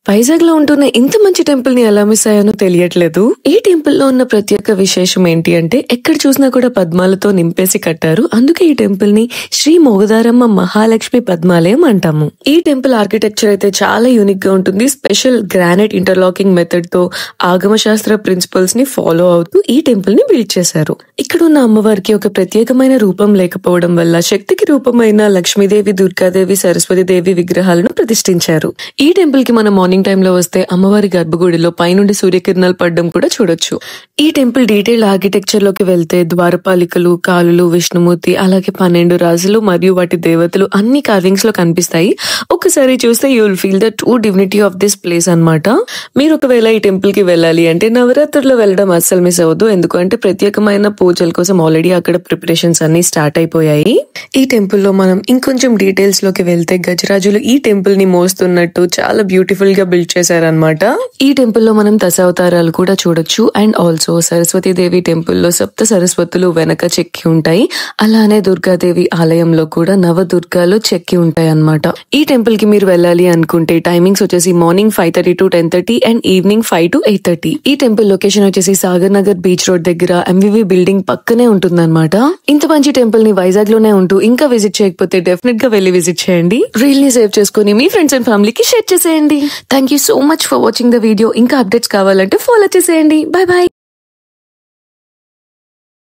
వైజాగ్ లో ఉంటున్న ఇంత మంచి టెంపుల్ ని ఎలా మిస్ అయ్యానో తెలియట్లేదు. ఈ టెంపుల్ లో ఉన్న ప్రత్యేక విశేషం ఏంటి అంటే ఎక్కడ చూసినా కూడా పద్మాలతో నింపేసి కట్టారు. అందుకే ఈ టెంపుల్ ని శ్రీ మోగదారమ్మ మహాలక్ష్మి పద్మాలయం అంటాము. ఈ టెంపుల్ ఆర్కిటెక్చర్ అయితే చాలా యూనిక్ గా ఉంటుంది. స్పెషల్ గ్రానైట్ ఇంటర్లాకింగ్ మెథడ్ తో ఆగమ శాస్త్ర ప్రిన్సిపల్స్ ని ఫాలో అవుతూ ఈ టెంపుల్ ని బిల్డ్ చేశారు. ఇక్కడ ఉన్న అమ్మవారికి ఒక ప్రత్యేకమైన రూపం లేకపోవడం వల్ల శక్తికి రూపమైన లక్ష్మీదేవి, దుర్గాదేవి, సరస్వతి దేవి విగ్రహాలను ప్రతిష్ఠించారు. ఈ టెంపుల్ కి మనం మార్నింగ్ టైమ్ లో వస్తే అమ్మవారి గర్భగుడిలో పైనుండి సూర్యకిరణాలు పడడం కూడా చూడొచ్చు. ఈ టెంపుల్ డీటెయిల్ ఆర్కిటెక్చర్ లోకి వెళ్తే ద్వారపాలికలు, కాలులు, విష్ణుమూర్తి, అలాగే 12 రాజులు మరియు వాటి దేవతలు అన్ని కార్వింగ్స్ లో కనిపిస్తాయి. ఒకసారి చూస్తే you will feel the true divinity of this place అన్నమాట. మీరు ఒకవేళ ఈ టెంపుల్ కి వెళ్ళాలి అంటే నవరాత్రుల్లో వెళ్ళడం అస్సలు మిస్ అవ్వద్దు. ఎందుకంటే ప్రత్యేకమైన పూజల కోసం ఆల్రెడీ అక్కడ ప్రిపరేషన్స్ అన్ని స్టార్ట్ అయిపోయాయి. ఈ టెంపుల్ లో మనం ఇంకొంచెం డీటెయిల్స్ లోకి వెళ్తే గజరాజులు ఈ టెంపుల్ ని మోస్తున్నట్టు చాలా బ్యూటిఫుల్ గా బిల్డ్ చేశారనమాట. ఈ టెంపుల్ లో మనం దశావతారాలు కూడా చూడొచ్చు. And also Saraswati Devi temple లో సప్త సరస్వతులు వెనక చెక్కి ఉంటాయి. అలానే దుర్గాదేవి ఆలయంలో కూడా నవదుర్గాలు చెక్కి ఉంటాయి అన్నమాట. ఈ టెంపుల్ కి మీరు వెళ్ళాలి అనుకుంటే టైమింగ్స్ వచ్చేసి morning 5:30 to 10:30 and evening 5 to 8:30. ఈ టెంపుల్ లొకేషన్ వచ్చేసి సాగర్ నగర్ బీచ్ రోడ్ దగ్గర ఎంవివి బిల్డింగ్ పక్కనే ఉంటుందన్నమాట. ఇంత మంచి టెంపుల్ ని వైజాగ్ లోనే ఉంటూ ఇంకా విజిట్ చేయకపోతే డెఫినెట్ గా వెళ్ళి విజిట్ చేయండి. రీల్ ని సేవ్ చేసుకుని మీ ఫ్రెండ్స్ అండ్ ఫ్యామిలీకి షేర్ చేసేయండి. Thank you so much for watching the video. ఇంకా అప్డేట్స్ కావాలంటే ఫాలో చేసేయండి. By by.